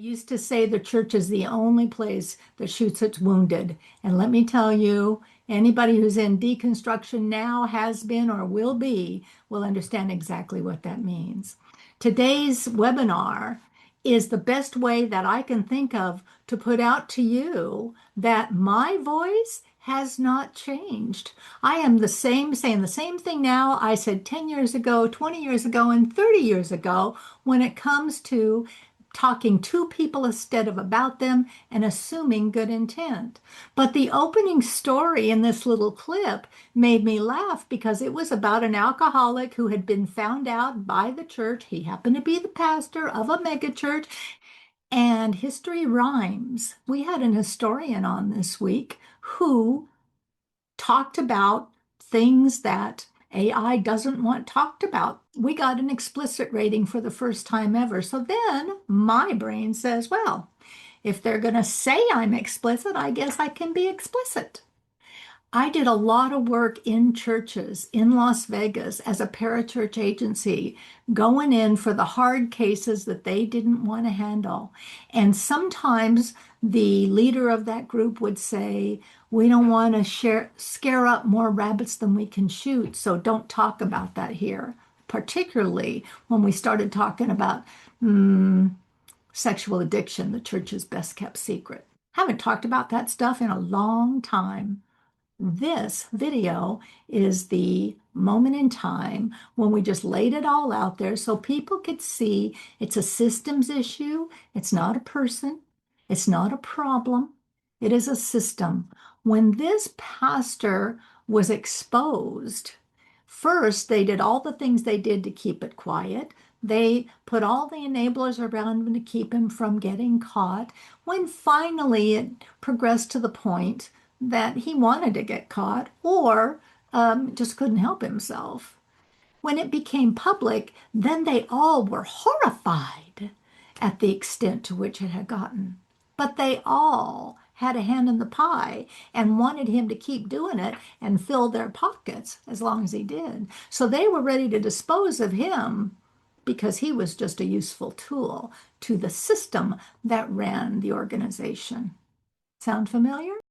used to say the church is the only place that shoots its wounded. And let me tell you, anybody who's in deconstruction now, has been, or will understand exactly what that means. Today's webinar is the best way that I can think of to put out to you that my voice has not changed. I am the same, saying the same thing now I said 10 years ago, 20 years ago, and 30 years ago when it comes to talking to people instead of about them and assuming good intent. But the opening story in this little clip made me laugh because it was about an alcoholic who had been found out by the church. He happened to be the pastor of a megachurch, and history rhymes. We had an historian on this week who talked about things that AI doesn't want talked about. We got an explicit rating for the first time ever. So then my brain says, well, if they're going to say I'm explicit, I guess I can be explicit. I did a lot of work in churches in Las Vegas as a parachurch agency, going in for the hard cases that they didn't want to handle. And sometimes the leader of that group would say, we don't want to scare up more rabbits than we can shoot, so don't talk about that here. Particularly when we started talking about sexual addiction, the church's best kept secret. Haven't talked about that stuff in a long time. This video is the moment in time when we just laid it all out there so people could see it's a systems issue. It's not a person. It's not a problem. It is a system. When this pastor was exposed, first they did all the things they did to keep it quiet. They put all the enablers around him to keep him from getting caught. When finally it progressed to the point that he wanted to get caught or just couldn't help himself. When it became public, then they all were horrified at the extent to which it had gotten. But they all had a hand in the pie and wanted him to keep doing it and fill their pockets as long as he did. So they were ready to dispose of him because he was just a useful tool to the system that ran the organization. Sound familiar?